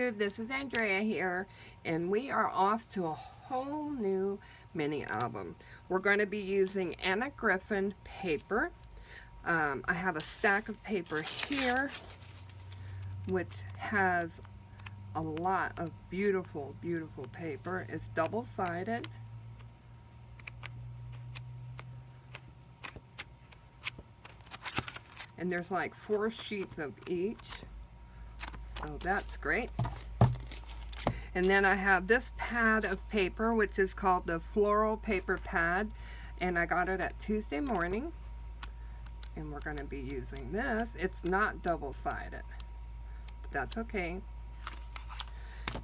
YouTube, this is Andrea here, and we are off to a whole new mini album. We're going to be using Anna Griffin paper. I have a stack of paper here, which has a lot of beautiful, beautiful paper. It's double-sided. And there's like 4 sheets of each. So that's great. And then I have this pad of paper, which is called the Floral Paper Pad. And I got it at Tuesday morning. And we're going to be using this. It's not double-sided, but that's okay.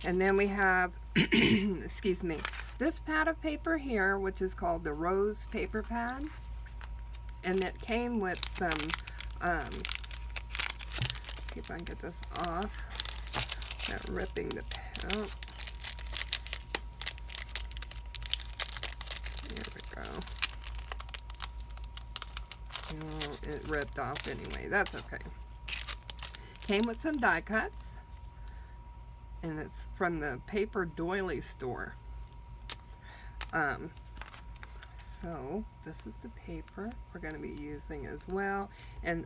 And then we have, excuse me, this pad of paper here, which is called the Rose Paper Pad. And it came with some, see if I can get this off. Not ripping the pad. There we go. Oh, it ripped off anyway. That's okay. Came with some die cuts. And it's from the Paper Doily store. So this is the paper we're going to be using as well. And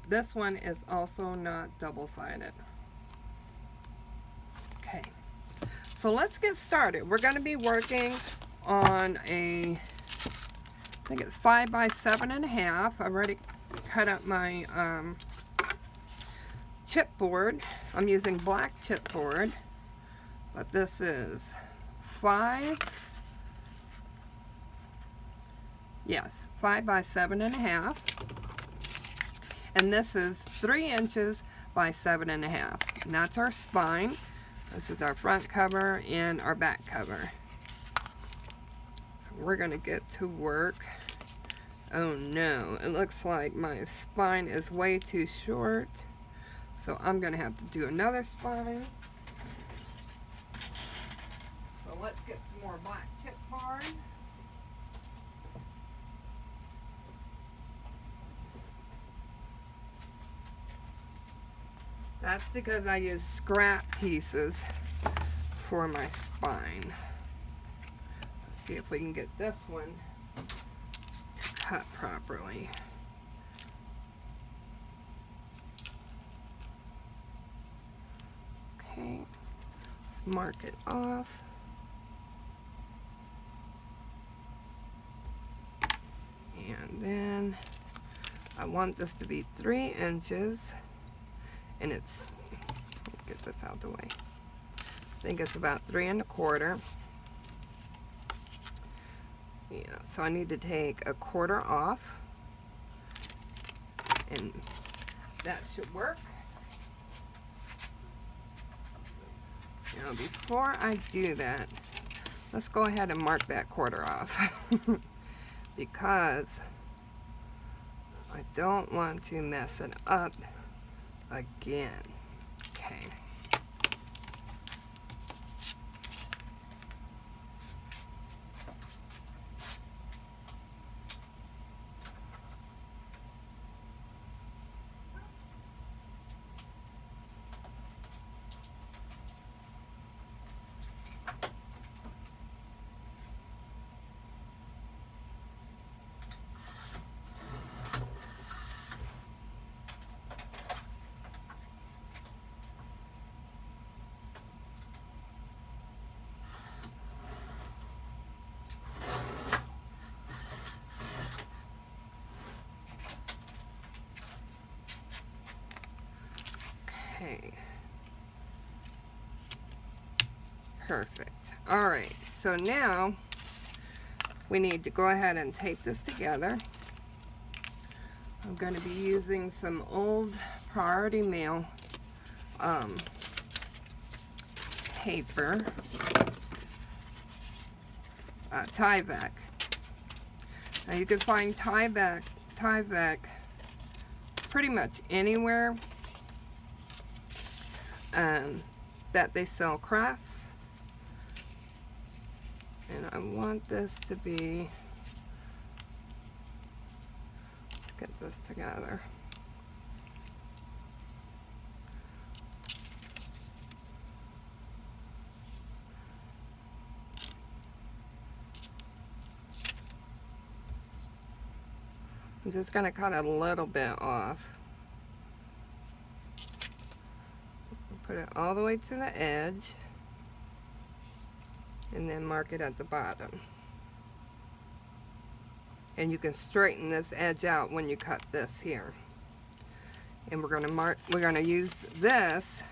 this one is also not double-sided. Okay. So let's get started. We're going to be working on I think it's 5 by 7.5. I've already cut up my chipboard. I'm using black chipboard, but this is 5 by 7.5, and this is 3 inches by 7.5, and that's our spine. This is our front cover and our back cover. We're gonna get to work. Oh no, it looks like my spine is way too short. So I'm going to have to do another spine. So let's get some more black chipboard. That's because I use scrap pieces for my spine. Let's see if we can get this one to cut properly. Okay, let's mark it off. And then I want this to be 3 inches, and it's, get this out the way. I think it's about 3 1/4. Yeah, so I need to take 1/4 off, and that should work. Now, before I do that, let's go ahead and mark that 1/4 off because I don't want to mess it up again. Okay. Okay. Perfect. All right, so now we need to go ahead and tape this together. I'm going to be using some old Priority Mail paper, Tyvek. Now you can find Tyvek pretty much anywhere that they sell crafts. And I want this to be, let's get this together. I'm just going to cut a little bit off. Put it all the way to the edge and then mark it at the bottom. And you can straighten this edge out when you cut this here. And we're going to use this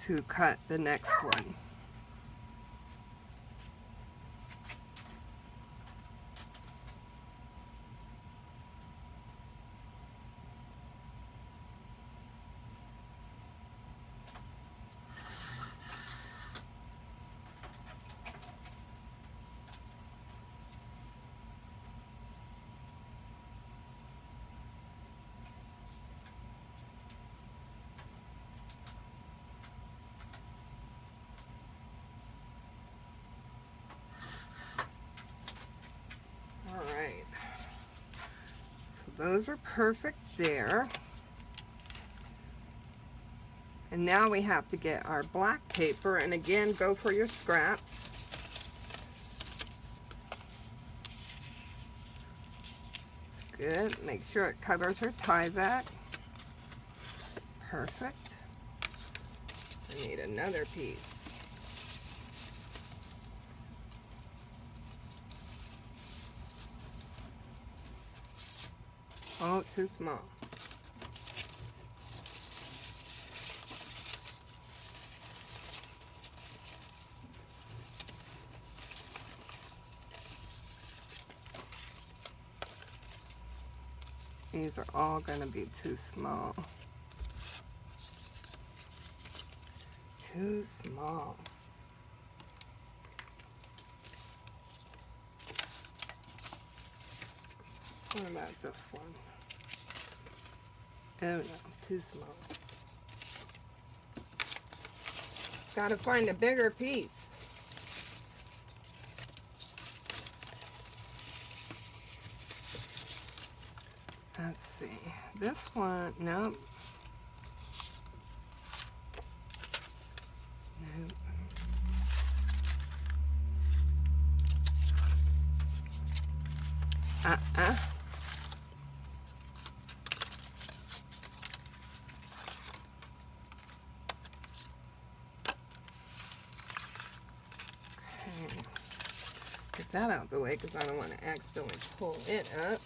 to cut the next one. Alright, so those are perfect there. And now we have to get our black paper, and again, go for your scraps. It's good. Make sure it covers her tie back. Perfect. I need another piece. Oh, too small. These are all going to be too small. Too small. What about this one? Oh no, too small. Gotta find a bigger piece. Let's see. This one, nope. Nope. Uh-uh. Get that out of the way because I don't want to accidentally pull it up.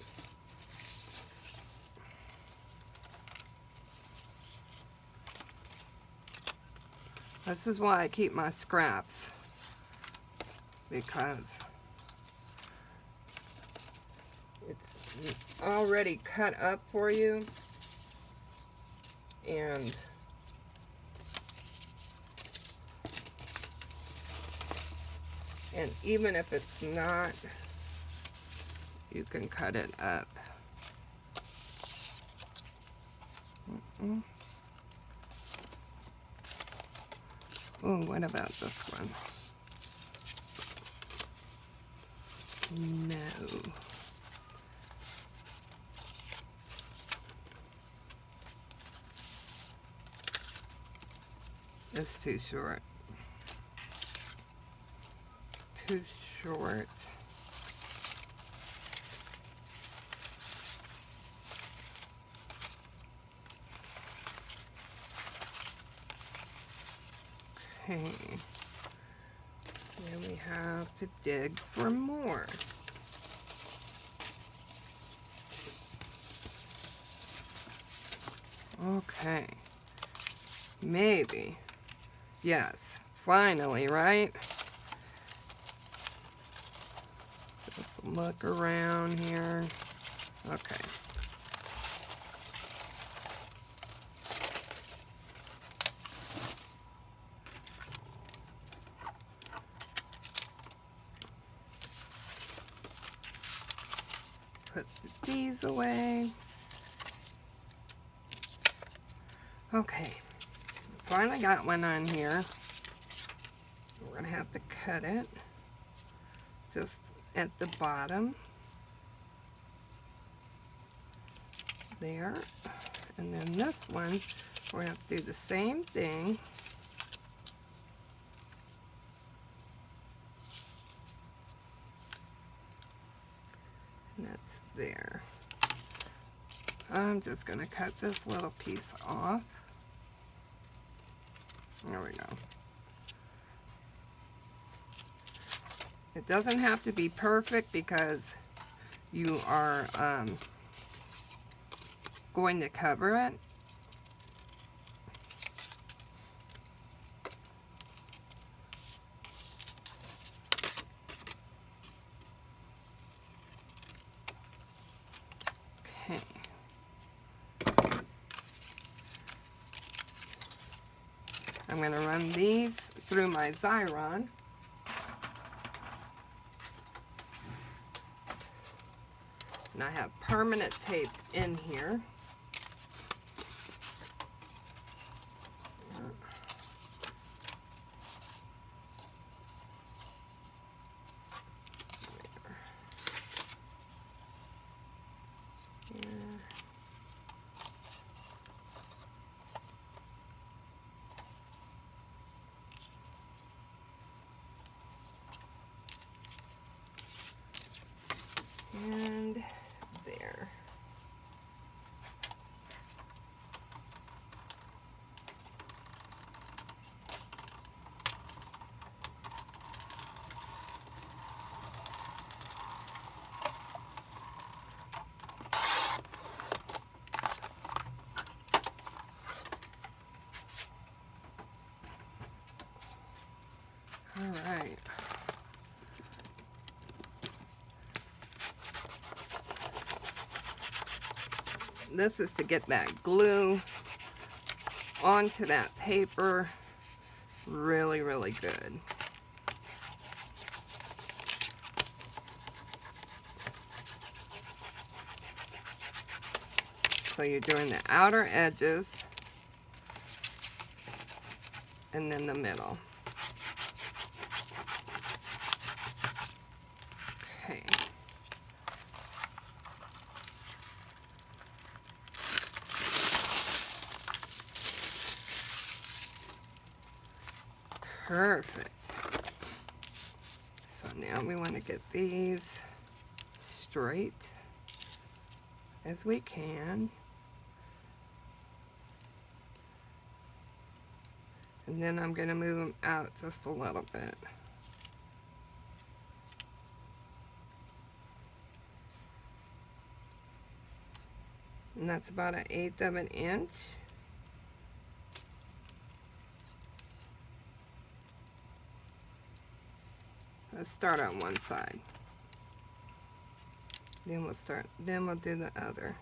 This is why I keep my scraps, because it's already cut up for you, and even if it's not, you can cut it up. Oh, what about this one? No. It's too short. Too short. Okay. Then we have to dig for more. Okay. Maybe. Yes. Finally, right? So look around here. Okay. Put these away. Okay, finally got one on here. We're gonna have to cut it just at the bottom there, and then this one we're gonna have to do the same thing. And that's there. I'm just going to cut this little piece off. There we go. It doesn't have to be perfect because you are going to cover it. Okay. I'm going to run these through my Xyron. And I have permanent tape in here. And there. All right. This is to get that glue onto that paper really, really good. So you're doing the outer edges and then the middle. Okay. Perfect. So now we want to get these straight as we can. And then I'm going to move them out just a little bit. And that's about 1/8 of an inch. Let's start on one side. Then we'll do the other.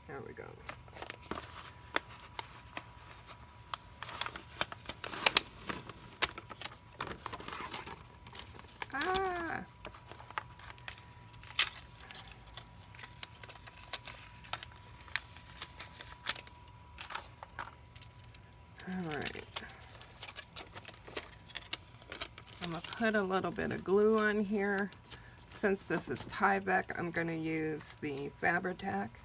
There we go. Ah! All right. I'm going to put a little bit of glue on here. Since this is Tyvek, I'm going to use the Fabri-Tac.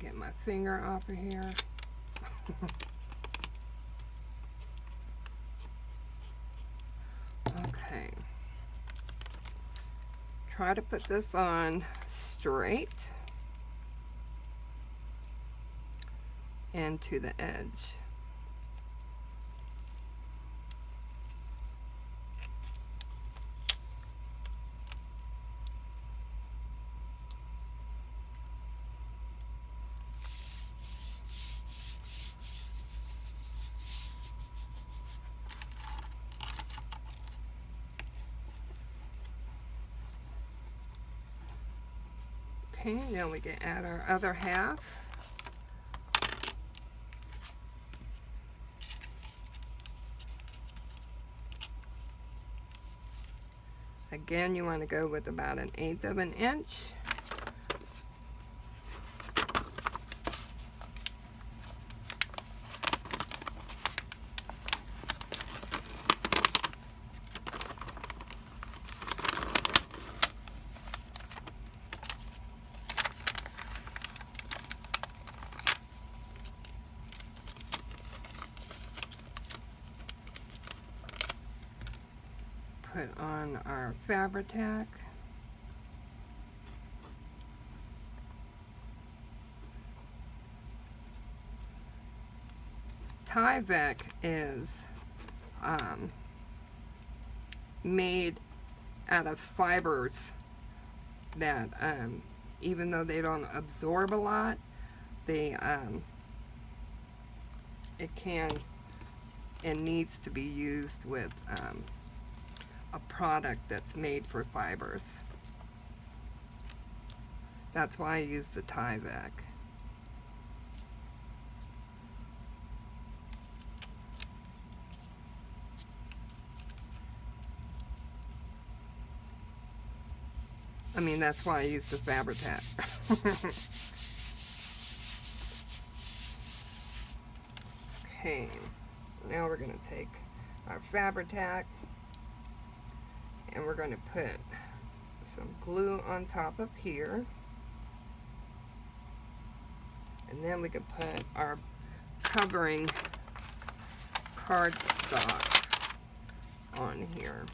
Get my finger off of here. Okay. Try to put this on straight and to the edge. Okay, now we can add our other half. Again, you want to go with about 1/8 of an inch. Put on our Fabri-Tac. Tyvek is made out of fibers that even though they don't absorb a lot, they it can and needs to be used with a product that's made for fibers. That's why I use the Tyvek. I mean, that's why I use the Fabri-Tac. Okay, now we're going to take our Fabri-Tac and we're going to put some glue on top of here, and then we can put our covering cardstock on here.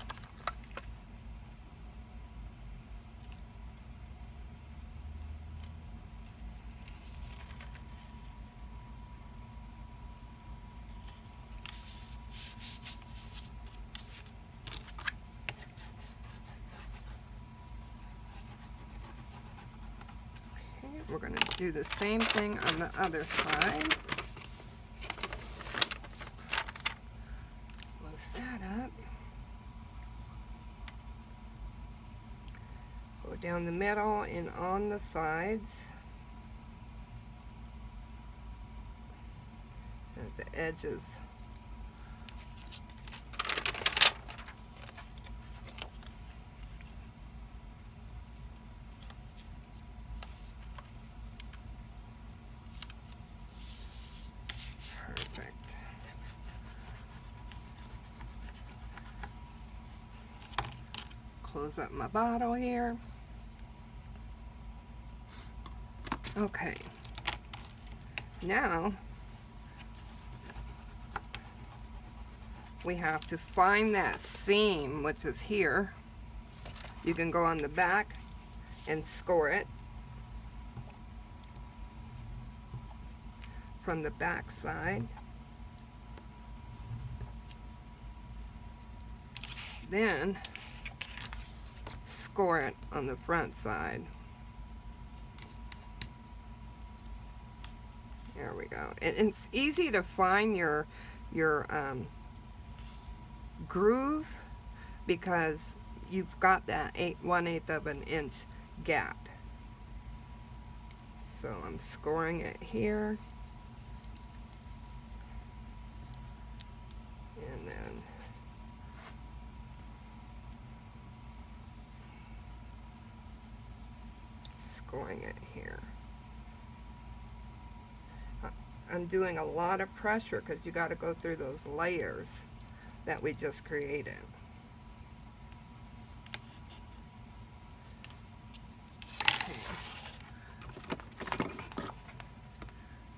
We're going to do the same thing on the other side. Close that up. Go down the middle and on the sides. At the edges. Close up my bottle here. Okay. Now we have to find that seam, which is here. You can go on the back and score it from the back side. Then score it on the front side. There we go. And it's easy to find your groove because you've got that 1/8 of an inch gap. So I'm scoring it here. And then scoring it here. I'm doing a lot of pressure because you got to go through those layers that we just created. Okay.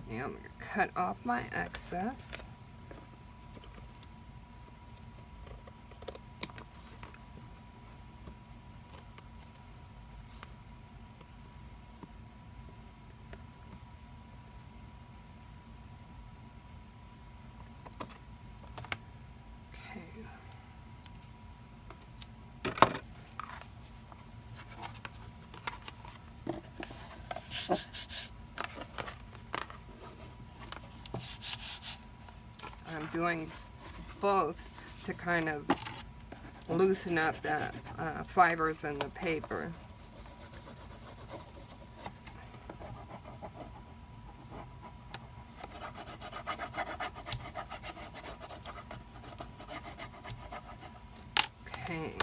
Now I'm going to cut off my excess. I'm doing both to kind of loosen up the fibers in the paper. Okay,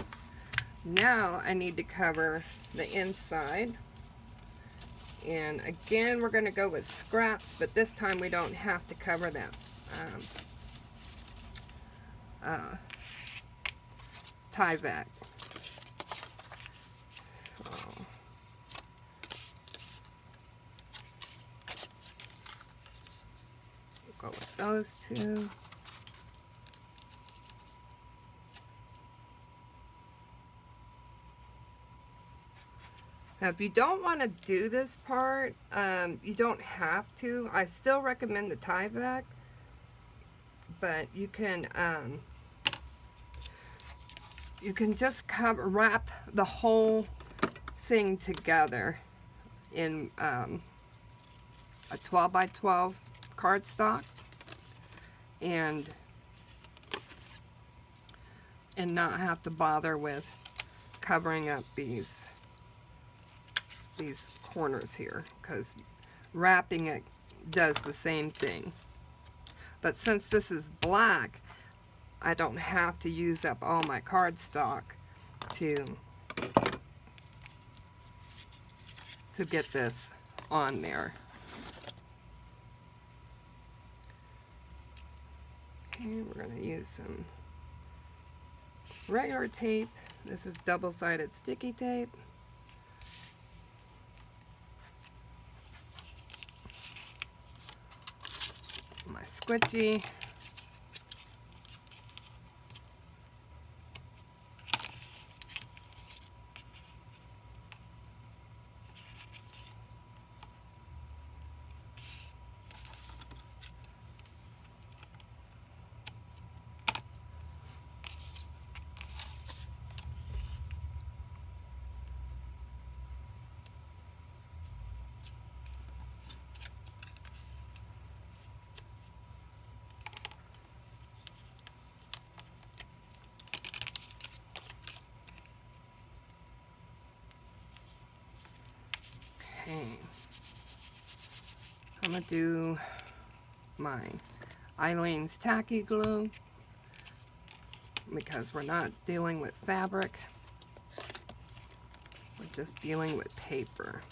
now I need to cover the inside. And again, we're going to go with scraps, but this time we don't have to cover that Tyvek. So, we'll go with those two. Now, if you don't want to do this part, you don't have to. I still recommend the Tyvek, but you can just wrap the whole thing together in a 12 by 12 cardstock and not have to bother with covering up these corners here, because wrapping it does the same thing. But since this is black, I don't have to use up all my cardstock to get this on there. Okay, we're going to use some regular tape. This is double-sided sticky tape. My squidgy. Okay, I'm going to do my Eileen's tacky glue because we're not dealing with fabric, we're just dealing with paper.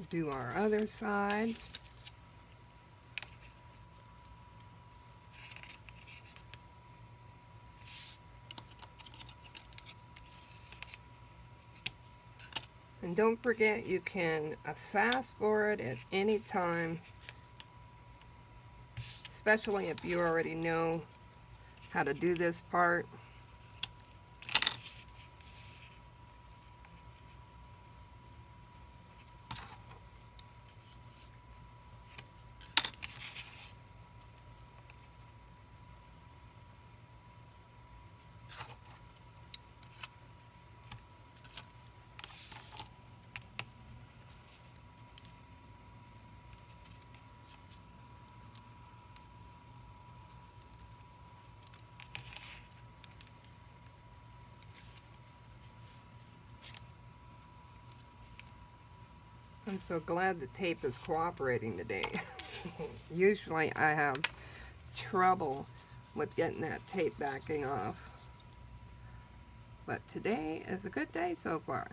Do our other side. And don't forget, you can fast forward at any time, especially if you already know how to do this part. I'm so glad the tape is cooperating today. Usually I have trouble with getting that tape backing off. But today is a good day so far.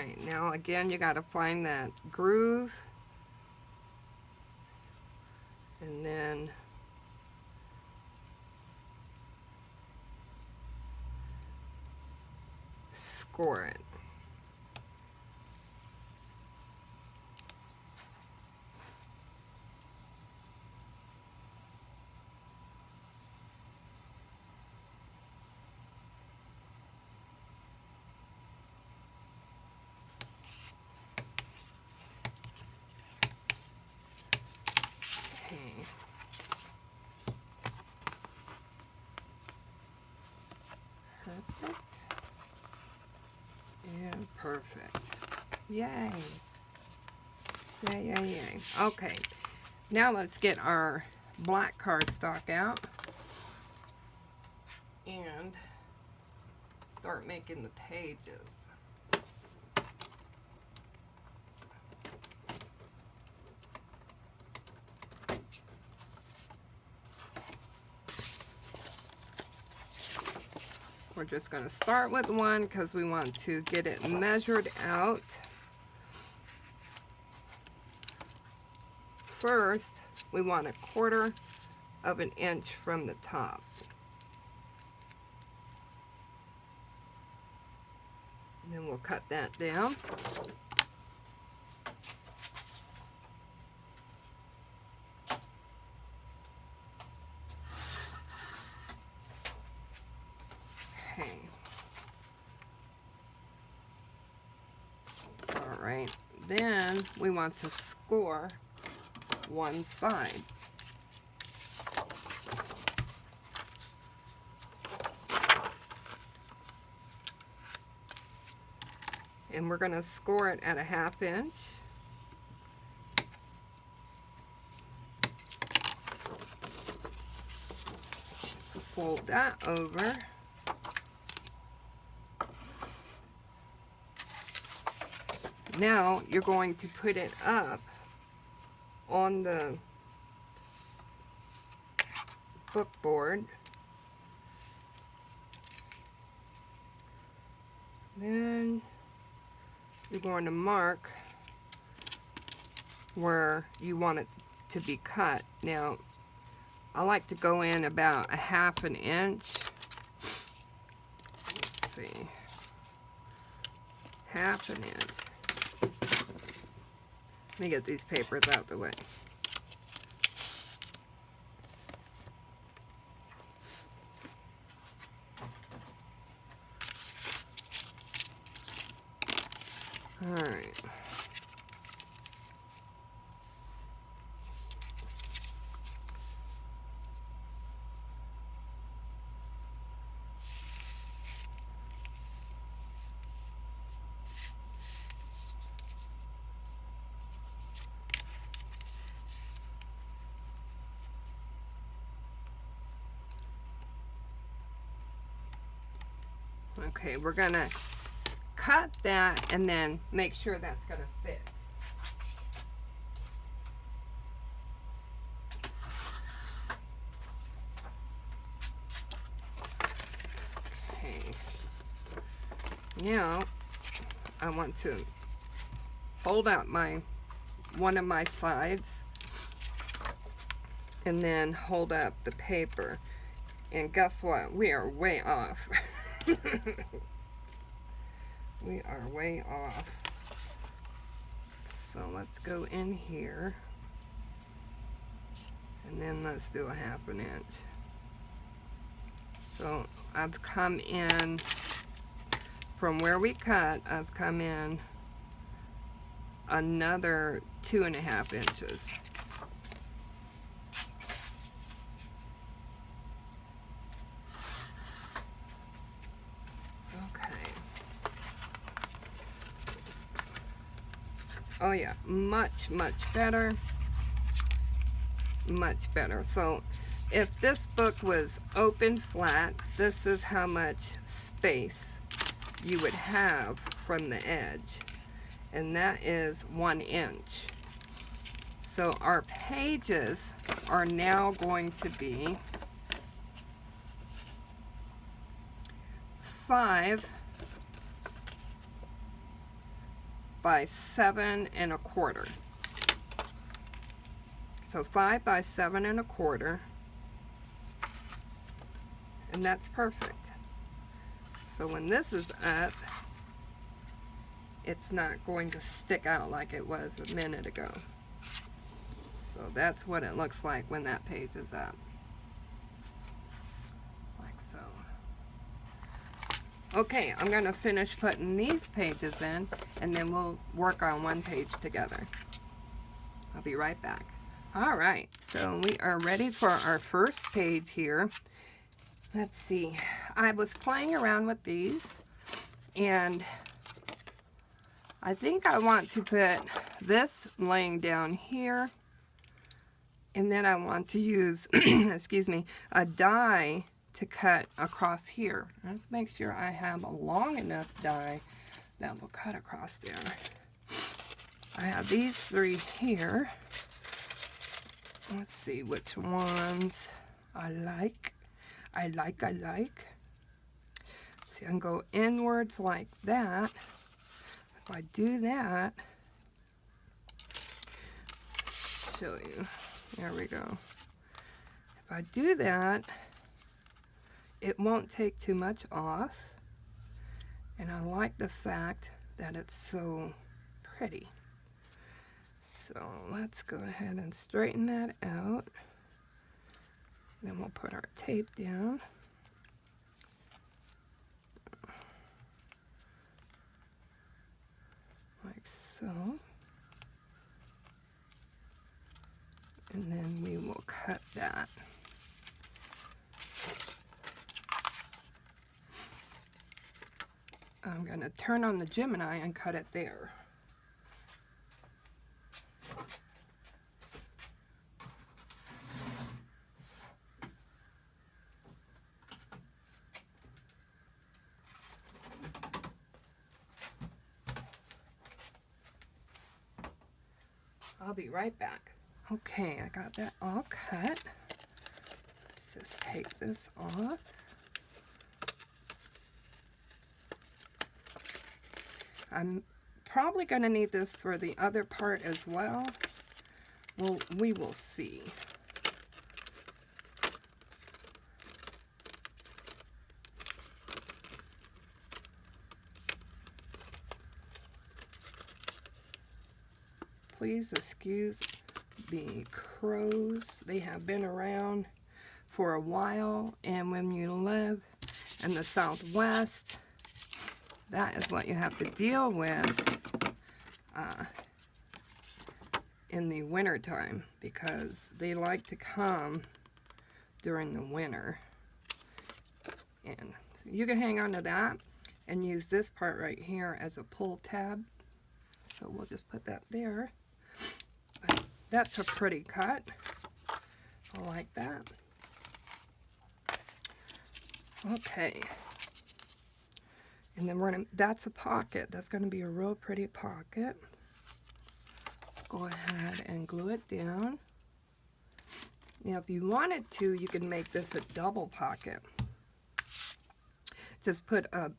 Okay, now again you got to find that groove, and then score it. Perfect. And perfect. Yay. Yay, yay, yay. Okay. Now let's get our black cardstock out and start making the pages. We're just going to start with one because we want to get it measured out. First, we want 1/4 of an inch from the top. And then we'll cut that down. Okay. All right. Then we want to score one side. And we're going to score it at 1/2 inch. Fold that over. Now you're going to put it up on the book board. Then you're going to mark where you want it to be cut. Now, I like to go in about 1/2 inch. Let's see. 1/2 inch. Let me get these papers out of the way. All right. Okay, we're gonna cut that and then make sure that's gonna fit. Okay. Now I want to hold out one of my sides and then hold up the paper. And guess what? We are way off. We are way off. So let's go in here. And then let's do 1/2 inch. So I've come in from where we cut, I've come in another 2.5 inches. Oh yeah, much, much better. Much better. So if this book was open flat, this is how much space you would have from the edge. And that is 1 inch. So our pages are now going to be 5 by 7 1/4. So 5 by 7 1/4, and that's perfect. So when this is up, it's not going to stick out like it was a minute ago. So that's what it looks like when that page is up. Like so. Okay, I'm going to finish putting these pages in, and then we'll work on one page together. I'll be right back. Alright, so we are ready for our first page here. Let's see. I was playing around with these, and I think I want to put this laying down here, and then I want to use, excuse me, a die to cut across here. Let's make sure I have a long enough die that will cut across there. I have these 3 here. Let's see which ones I like. I like. See, I can go inwards like that. If I do that, show you. There we go. If I do that, it won't take too much off. And I like the fact that it's so pretty. So let's go ahead and straighten that out. Then we'll put our tape down. Like so. And then we will cut that. I'm going to turn on the Gemini and cut it there. I'll be right back. Okay, I got that all cut. Let's just take this off. I'm probably going to need this for the other part as well. Well, we will see. Please excuse the crows. They have been around for a while, and when you live in the Southwest, that is what you have to deal with in the winter time, because they like to come during the winter. And you can hang on to that and use this part right here as a pull tab. So we'll just put that there. But that's a pretty cut. I like that. Okay. And then we're gonna, that's a pocket. That's gonna be a real pretty pocket. Let's go ahead and glue it down. Now if you wanted to, you can make this a double pocket. Just put a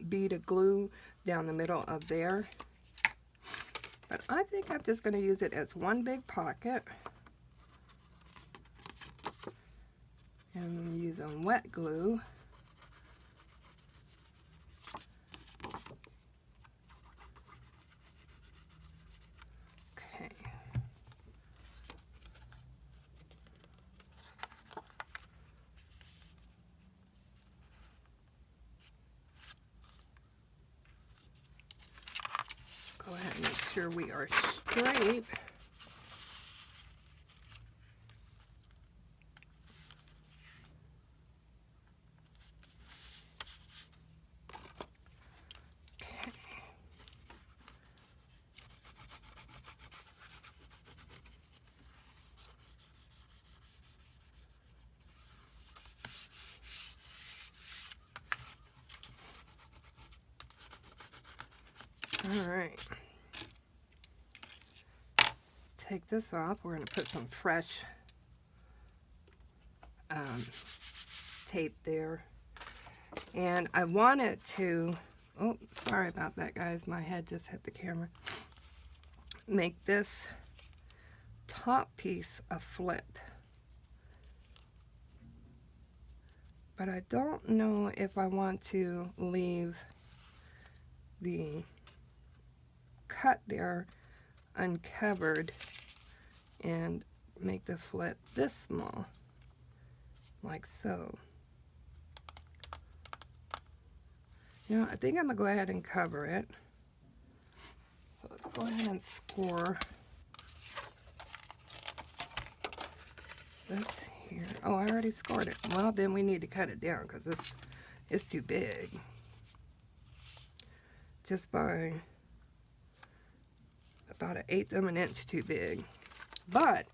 bead of glue down the middle of there. But I think I'm just going to use it as one big pocket. And use some wet glue. Okay. Go ahead and make sure we are straight. Okay. All right. Take this off. We're going to put some fresh tape there. And I wanted to, oh, sorry about that, guys. My head just hit the camera. make this top piece a flip. But I don't know if I want to leave the cut there uncovered and make the flip this small, like so. You know, I think I'm gonna go ahead and cover it. So let's go ahead and score this here. Oh, I already scored it. Well, then we need to cut it down because this is too big. Just by about 1/8 of an inch too big. But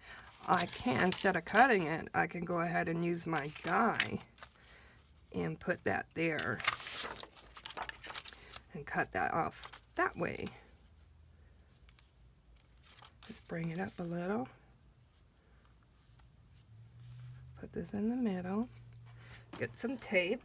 I can, instead of cutting it, I can go ahead and use my die and put that there and cut that off that way. Just bring it up a little. Put this in the middle. Get some tape.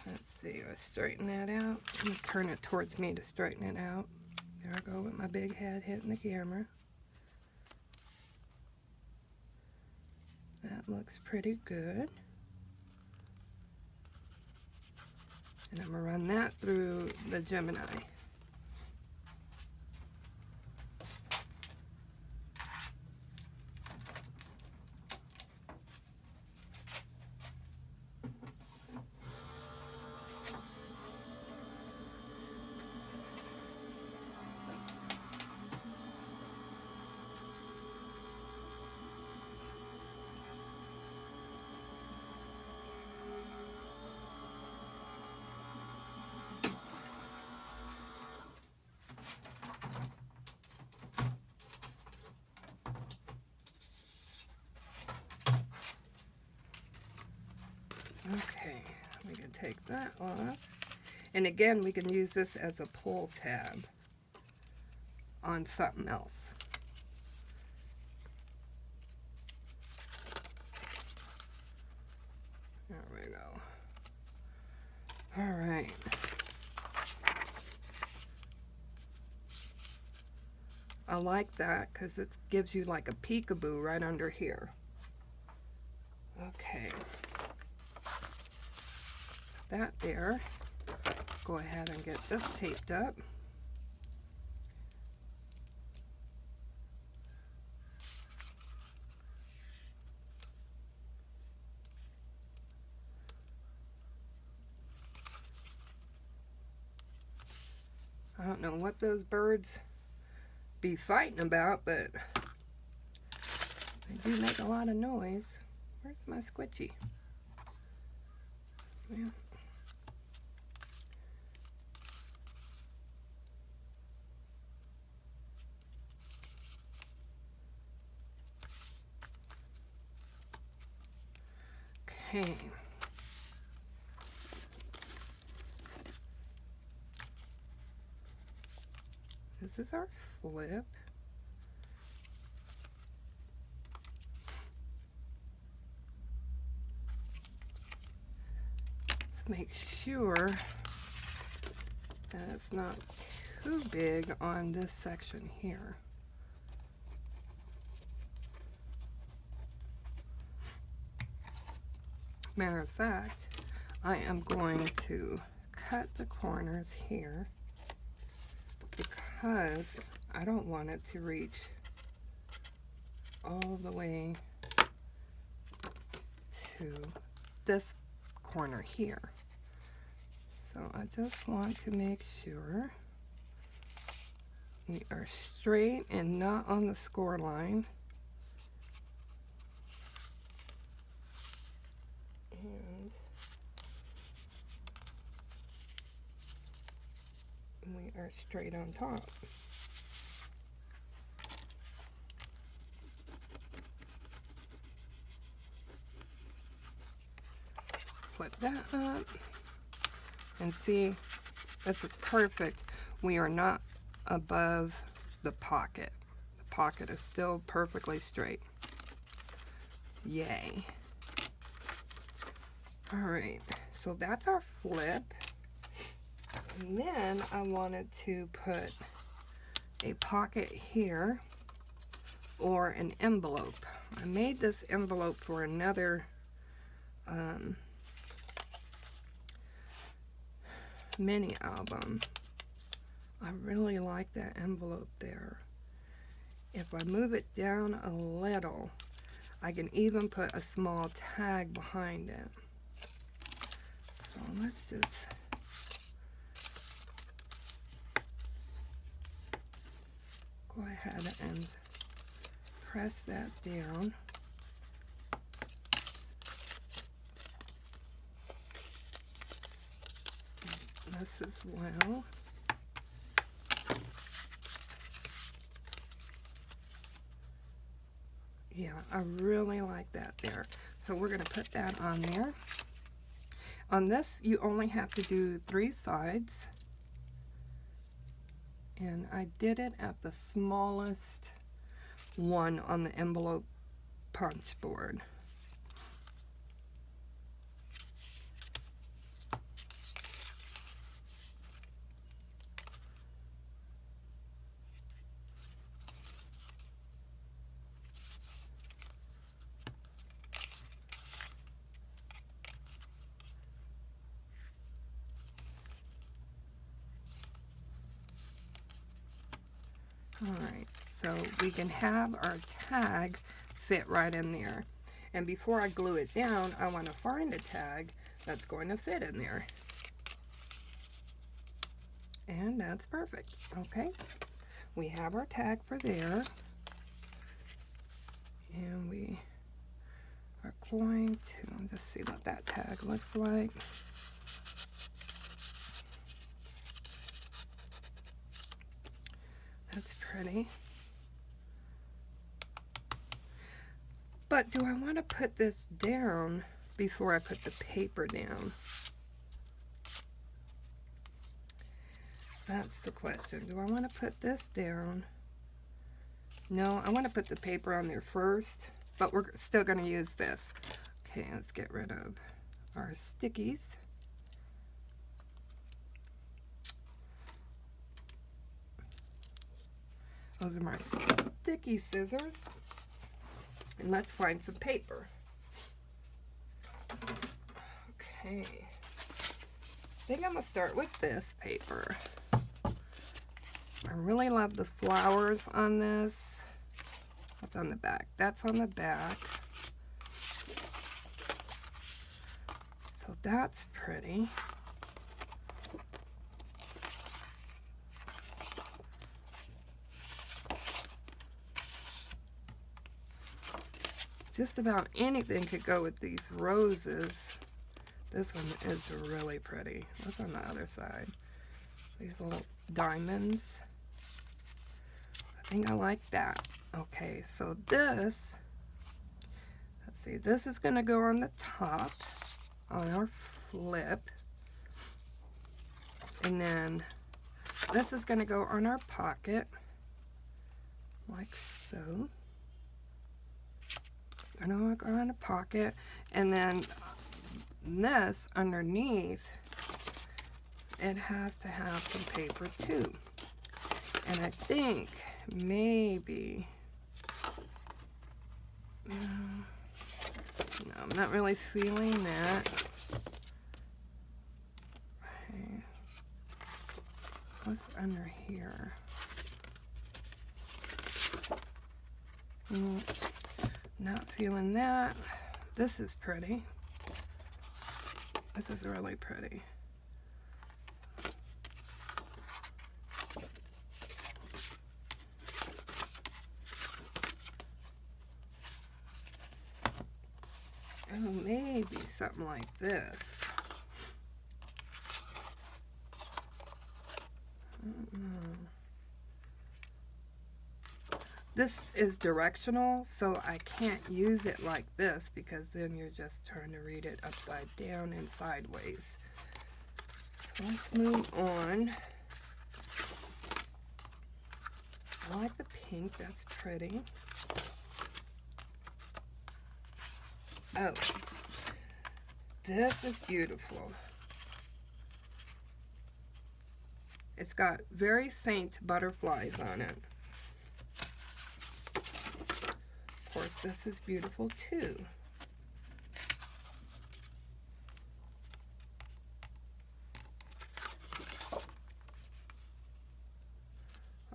Let's see, let's straighten that out. Let me turn it towards me to straighten it out. There I go with my big head hitting the camera. That looks pretty good. And I'm going to run that through the Gemini. Okay, we can take that off. And again, we can use this as a pull tab on something else. There we go. All right. I like that because it gives you like a peekaboo right under here. Okay. That there. Go ahead and get this taped up. I don't know what those birds be fighting about, but they do make a lot of noise. Where's my squidgy? Yeah. Okay. This is our flip. Let's make sure that it's not too big on this section here. Matter of fact, I am going to cut the corners here because I don't want it to reach all the way to this corner here. So I just want to make sure we are straight and not on the score line. And we are straight on top. Flip that up and see, this is perfect. We are not above the pocket. The pocket is still perfectly straight. Yay. Alright, so that's our flip. And then I wanted to put a pocket here or an envelope. I made this envelope for another mini album. I really like that envelope there. If I move it down a little, I can even put a small tag behind it. So let's just go ahead and press that down. This as well. Yeah, I really like that there. So we're going to put that on there. On this, you only have to do 3 sides. And I did it at the smallest one on the envelope punch board. Alright, so we can have our tag fit right in there. And before I glue it down, I want to find a tag that's going to fit in there. And that's perfect. Okay, we have our tag for there. And we are going to just see what that tag looks like. That's pretty. But do I want to put this down before I put the paper down? That's the question. Do I want to put this down? No, I want to put the paper on there first, but we're still going to use this. Okay, let's get rid of our stickies. Those are my sticky scissors. And let's find some paper. Okay. I think I'm going to start with this paper. I really love the flowers on this. What's on the back? That's on the back. So that's pretty. Just about anything could go with these roses. This one is really pretty. What's on the other side? These little diamonds. I think I like that. Okay, so this, let's see, this is going to go on the top on our flip. And then this is going to go on our pocket, like so. And I'll go in a pocket, and then this underneath, it has to have some paper too. And I think maybe, no, I'm not really feeling that. Okay. What's under here? Not feeling that. This is pretty. This is really pretty. Oh, maybe something like this. I don't know. This is directional, so I can't use it like this because then you're just trying to read it upside down and sideways. So let's move on. I like the pink, that's pretty. Oh, this is beautiful. It's got very faint butterflies on it. Of course, this is beautiful too.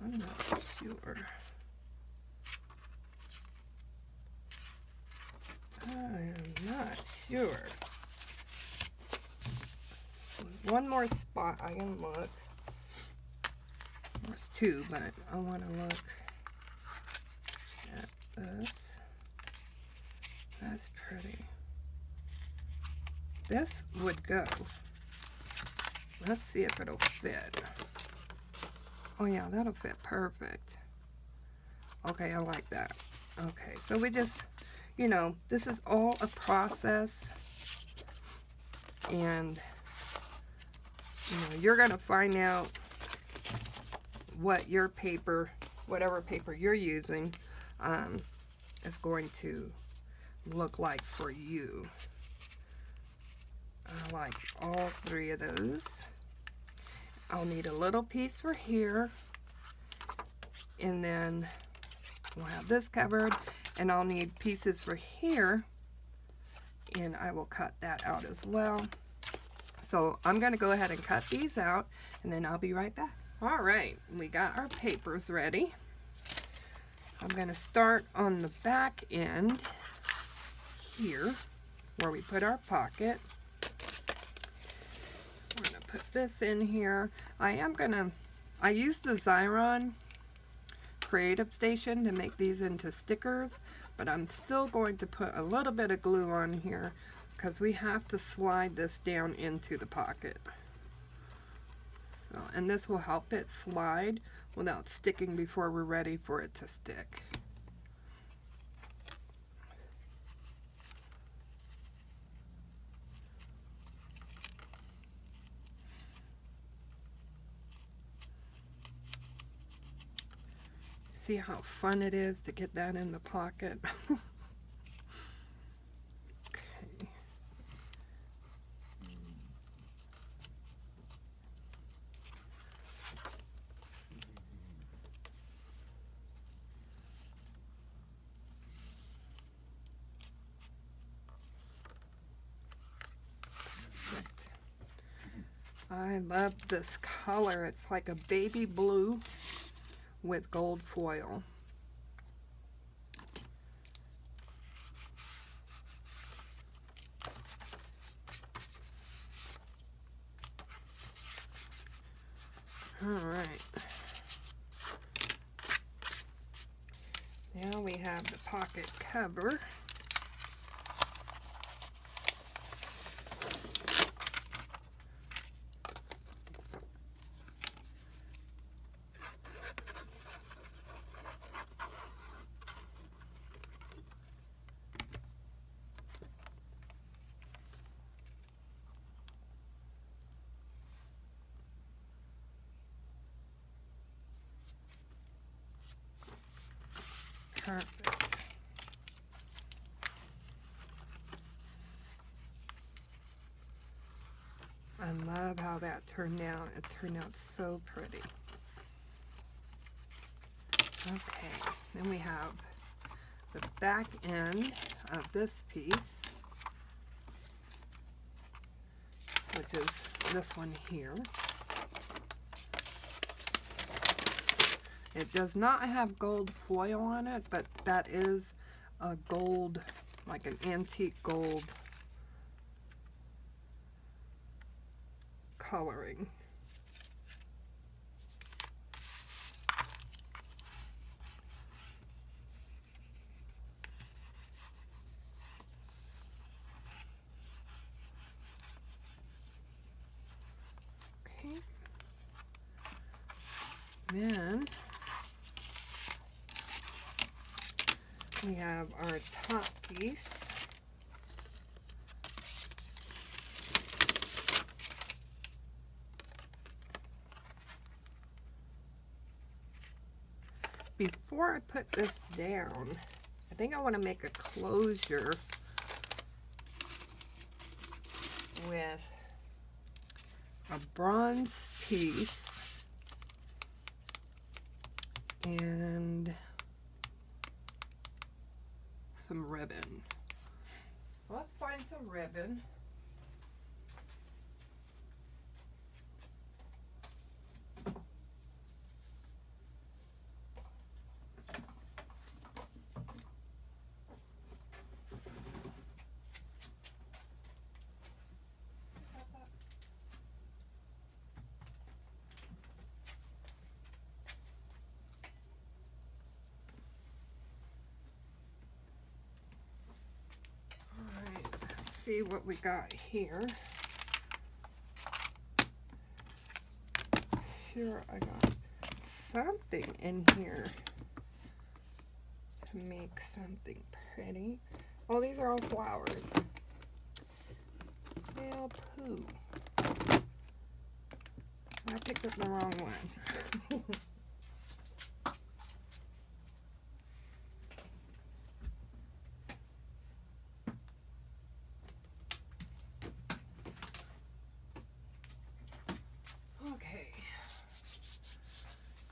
I'm not sure. I am not sure. One more spot I can look. There's two, but I want to look at this. That's pretty. This would go. Let's see if it'll fit. Oh yeah, that'll fit perfect. Okay, I like that. Okay, so we just, you know, this is all a process, and you know, you're gonna find out what your paper, whatever paper you're using, is going to look like for you. I like all three of those. I'll need a little piece for here, and then we'll have this covered, and I'll need pieces for here, and I will cut that out as well. So I'm going to go ahead and cut these out, and then I'll be right back. All right, we got our papers ready. I'm going to start on the back end here where we put our pocket. We're going to put this in here. I use the Xyron Creative Station to make these into stickers, but I'm still going to put a little bit of glue on here because we have to slide this down into the pocket. So, and this will help it slide without sticking before we're ready for it to stick. See how fun it is to get that in the pocket? Okay. I love this color. It's like a baby blue with gold foil. All right. Now we have the pocket cover. Perfect. I love how that turned out. It turned out so pretty. Okay, then we have the back end of this piece, which is this one here. It does not have gold foil on it, but that is a gold, like an antique gold coloring. Okay. Then we have our top piece. Before I put this down, I think I want to make a closure with a bronze piece and some ribbon. Let's find some ribbon. See what we got here. Sure, I got something in here to make something pretty. Oh, these are all flowers. Well, poo. I picked up the wrong one.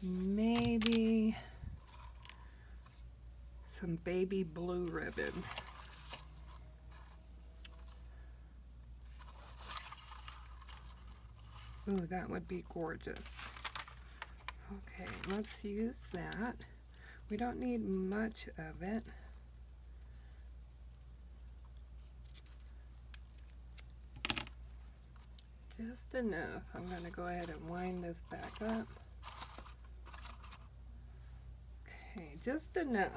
Maybe some baby blue ribbon. Ooh, that would be gorgeous. Okay, let's use that. We don't need much of it. Just enough. I'm going to go ahead and wind this back up. Okay, just enough.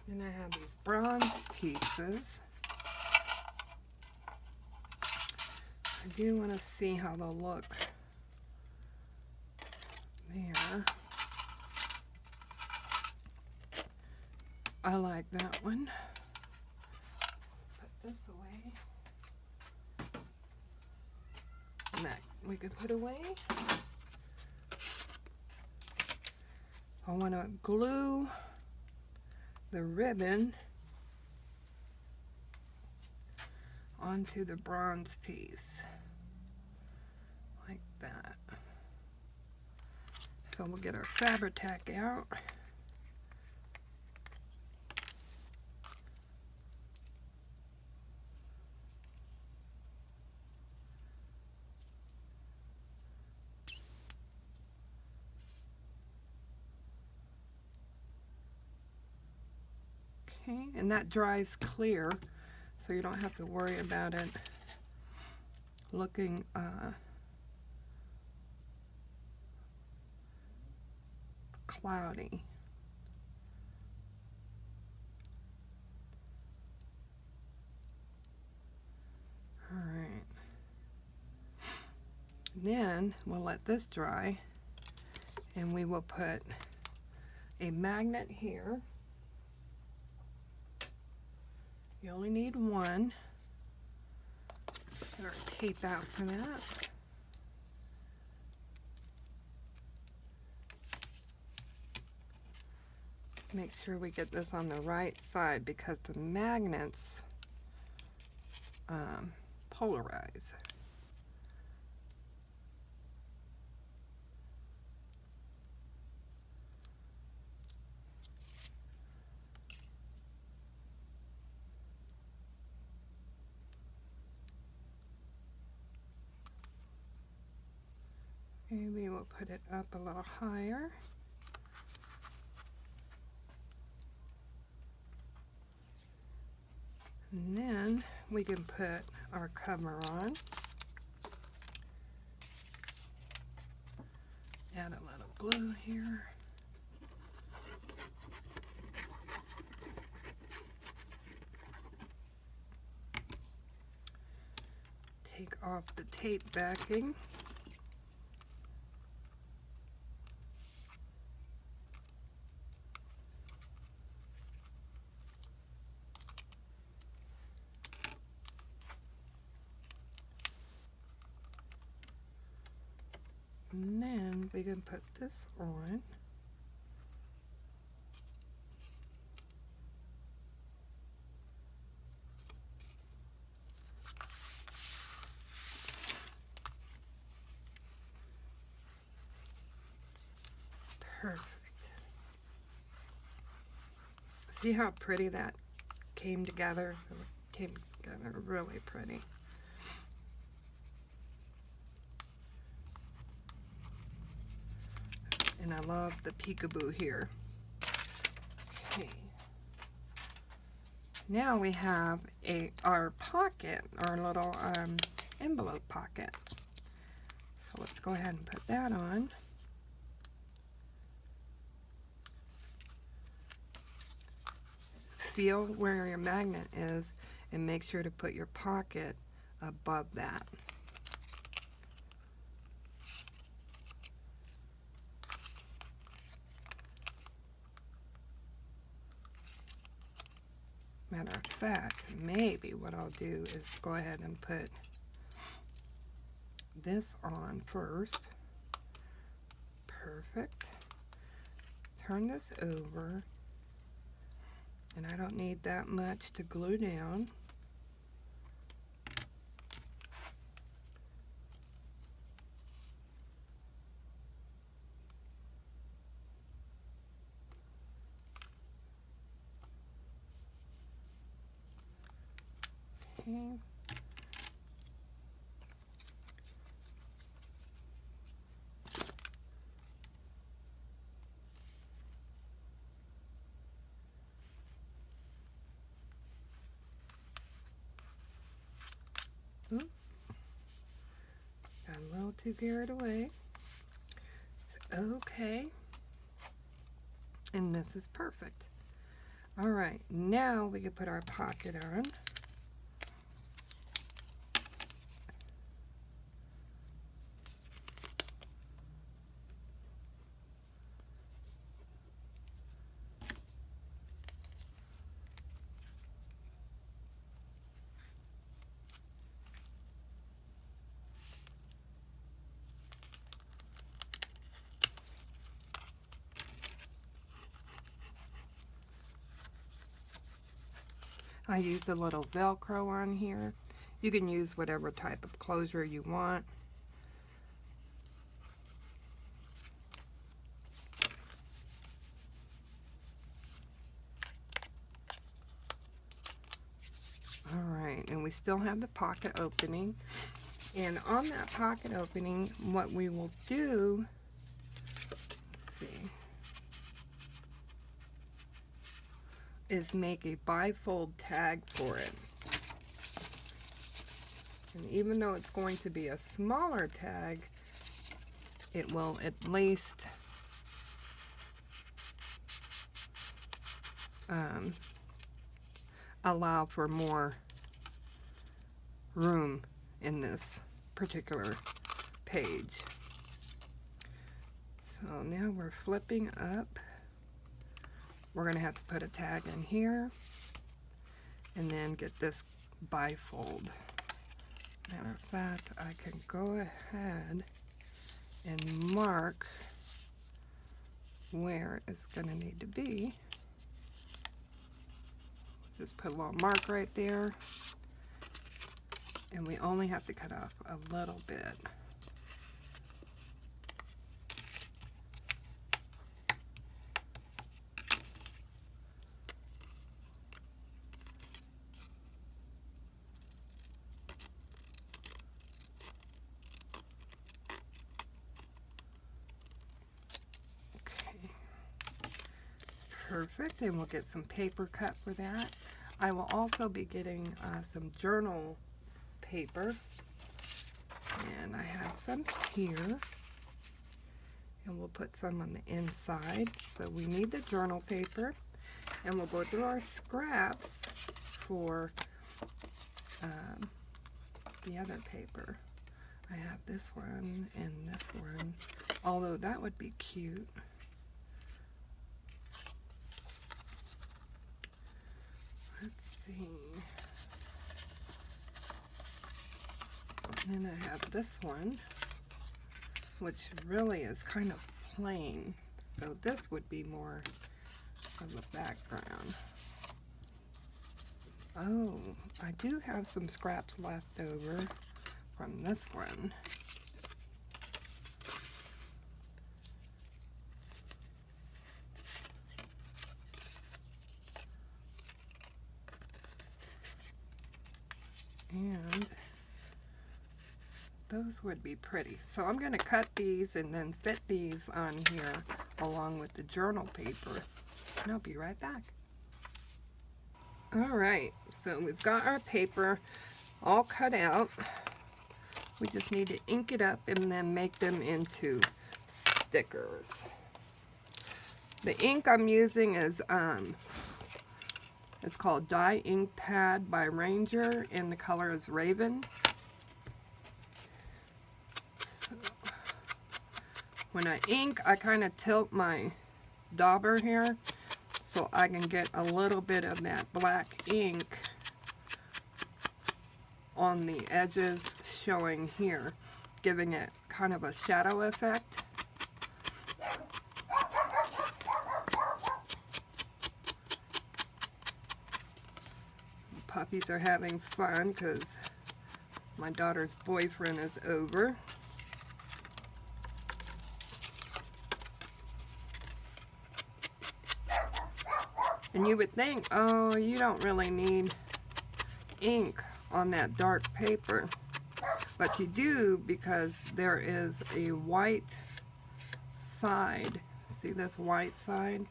And I have these bronze pieces. I do want to see how they'll look there. I like that one. Let's put this away. And that we could put away. I want to glue the ribbon onto the bronze piece like that. So we'll get our Fabri-Tac out. Okay, and that dries clear, so you don't have to worry about it looking cloudy. All right. Then we'll let this dry, and we will put a magnet here. You only need one. Get our tape out for that. Make sure we get this on the right side because the magnets polarize. Maybe we'll put it up a little higher. And then we can put our cover on. Add a little glue here. Take off the tape backing. And then we can put this on. Perfect. See how pretty that came together? It came together really pretty. And I love the peekaboo here. Okay. Now we have our pocket, our little envelope pocket. So let's go ahead and put that on. Feel where your magnet is and make sure to put your pocket above that. Matter of fact, maybe what I'll do is go ahead and put this on first. Perfect. Turn this over. And I don't need that much to glue down. Okay. Ooh. Got a little too carried away. It's okay. And this is perfect. All right, now we can put our pocket on. I used a little Velcro on here. You can use whatever type of closure you want. All right, and we still have the pocket opening. And on that pocket opening, what we will do, let's see, is make a bifold tag for it. And even though it's going to be a smaller tag, it will at least allow for more room in this particular page. So now we're flipping up. We're going to have to put a tag in here and then get this bifold. Matter of fact, I can go ahead and mark where it's going to need to be. Just put a little mark right there. And we only have to cut off a little bit. Perfect, and we'll get some paper cut for that. I will also be getting some journal paper, and I have some here, and we'll put some on the inside. So we need the journal paper, and we'll go through our scraps for the other paper. I have this one and this one, although that would be cute. Let's see. And then I have this one. which really is kind of plain. So this would be more of a background. Oh, I do have some scraps left over from this one. And those would be pretty. So I'm going to cut these and then fit these on here along with the journal paper. And I'll be right back. Alright, so we've got our paper all cut out. We just need to ink it up and then make them into stickers. The ink I'm using is it's called Dye Ink Pad by Ranger, and the color is Raven. So, when I ink, I kind of tilt my dauber here so I can get a little bit of that black ink on the edges showing here, giving it kind of a shadow effect. Puppies are having fun because my daughter's boyfriend is over. And you would think, oh, you don't really need ink on that dark paper. But you do, because there is a white side. See this white side?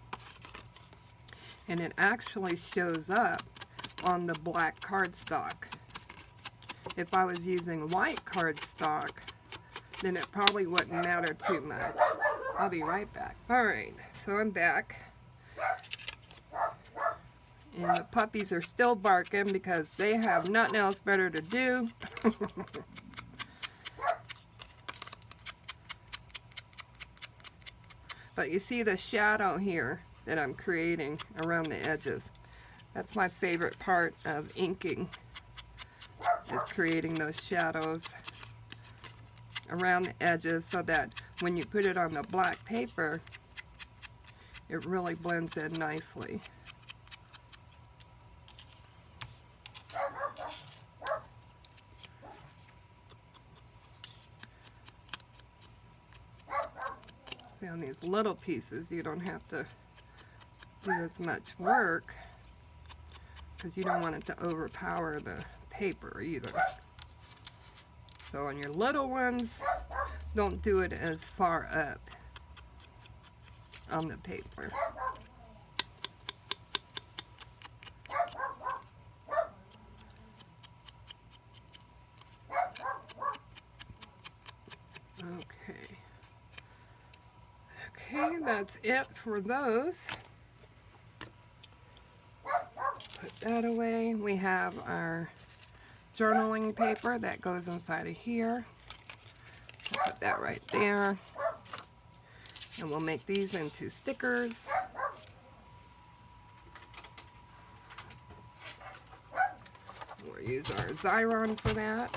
And it actually shows up on the black cardstock. If I was using white cardstock, then it probably wouldn't matter too much. I'll be right back. Alright, so I'm back. And the puppies are still barking because they have nothing else better to do. But you see the shadow here that I'm creating around the edges. That's my favorite part of inking, is creating those shadows around the edges so that when you put it on the black paper, it really blends in nicely. See, on these little pieces, you don't have to do as much work because you don't want it to overpower the paper either. So on your little ones, don't do it as far up on the paper. Okay. Okay, that's it for those. Put that away. We have our journaling paper that goes inside of here. I'll put that right there. And we'll make these into stickers. We'll use our Xyron for that.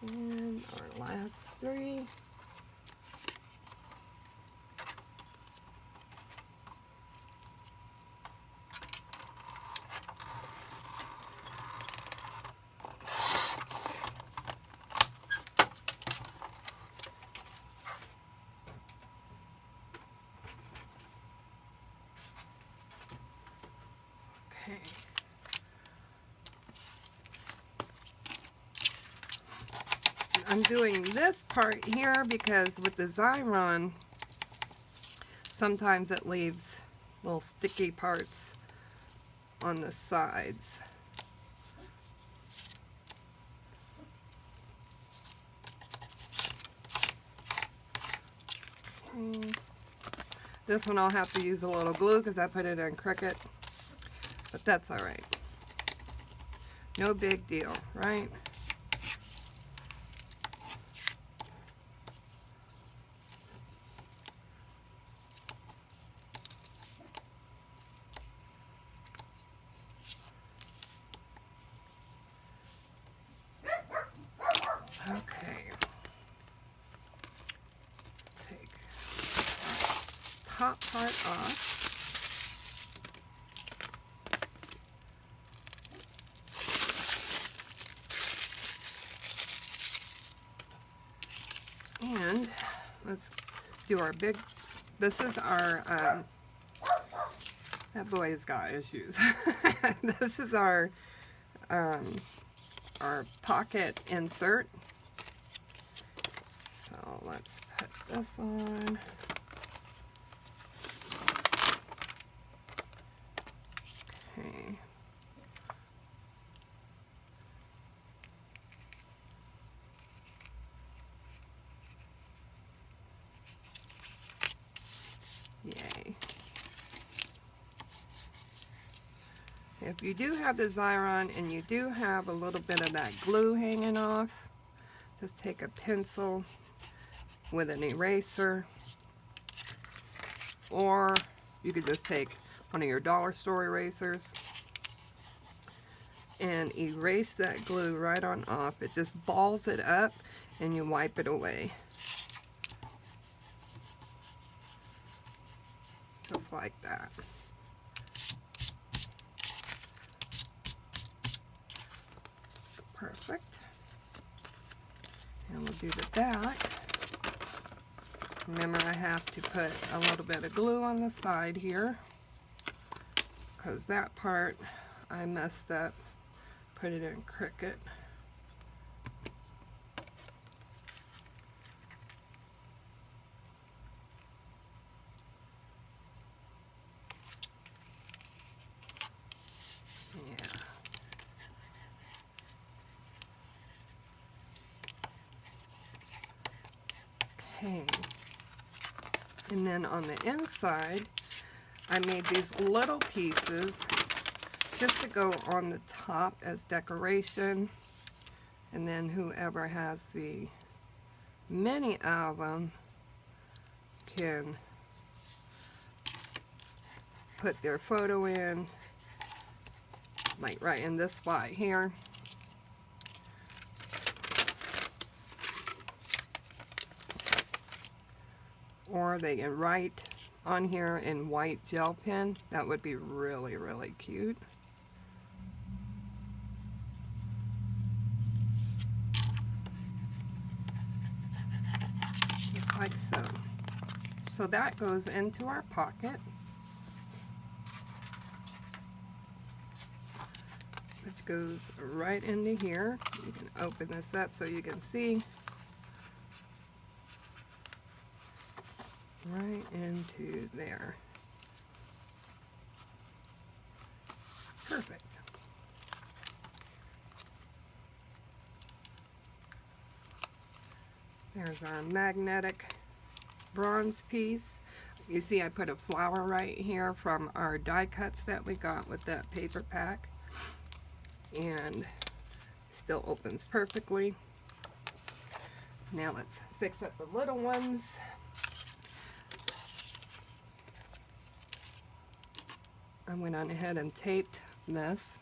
And our last three. Okay. I'm doing this part here because with the Xyron, sometimes it leaves little sticky parts on the sides. Okay. This one I'll have to use a little glue because I put it in Cricut, but that's all right. No big deal, right? Okay. Take top part off. And let's do our big, this is our, that boy's got issues. This is our pocket insert. So let's put this on. Okay. Yay. If you do have the Xyron and you do have a little bit of that glue hanging off, just take a pencil with an eraser, or you could just take one of your dollar store erasers and erase that glue right on off. It just balls it up and you wipe it away. Just like that. Perfect. And we'll do the back. Remember, I have to put a little bit of glue on the side here because that part I messed up. Put it in Cricut. Okay, and then on the inside, I made these little pieces just to go on the top as decoration, and then whoever has the many of them can put their photo in, like right in this spot here. Or they can write on here in white gel pen. That would be really, really cute. Just like so. So that goes into our pocket, which goes right into here. You can open this up so you can see. Right into there. Perfect. There's our magnetic bronze piece. You see I put a flower right here from our die cuts that we got with that paper pack. And still opens perfectly. Now let's fix up the little ones. I went on ahead and taped this.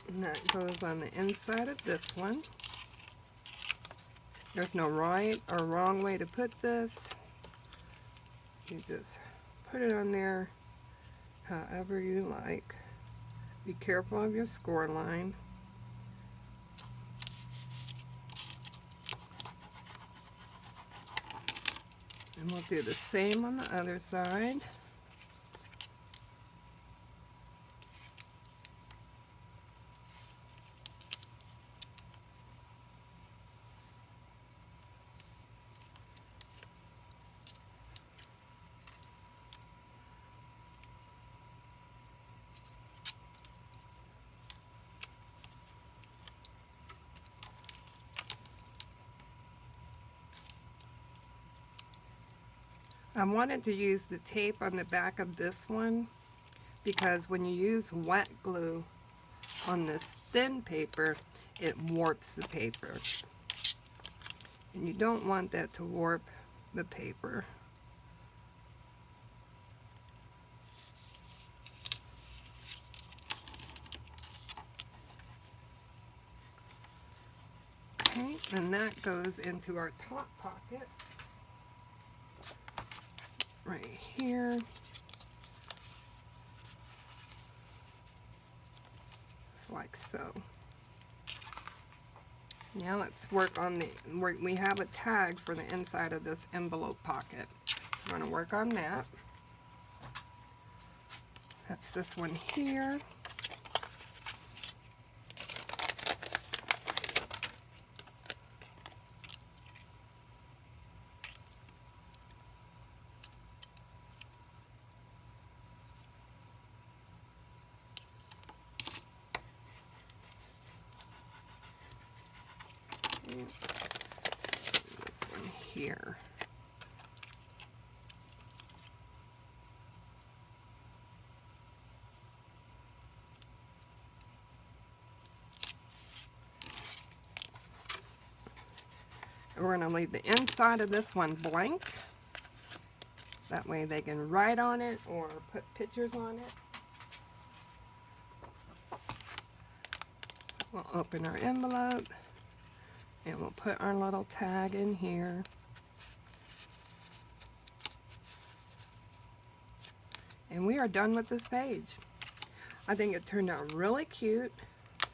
And that goes on the inside of this one. There's no right or wrong way to put this. You just put it on there however you like. Be careful of your score line. And we'll do the same on the other side. I wanted to use the tape on the back of this one because when you use wet glue on this thin paper, it warps the paper. And you don't want that to warp the paper. Okay, and that goes into our top pocket right here. Just like so. Now let's work on we have a tag for the inside of this envelope pocket. We're going to work on that. That's this one here. This one here. And we're going to leave the inside of this one blank. That way they can write on it or put pictures on it. So we'll open our envelope and we'll put our little tag in here. And we are done with this page. I think it turned out really cute.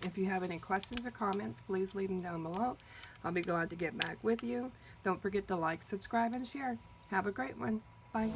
If you have any questions or comments, please leave them down below. I'll be glad to get back with you. Don't forget to like, subscribe, and share. Have a great one. Bye.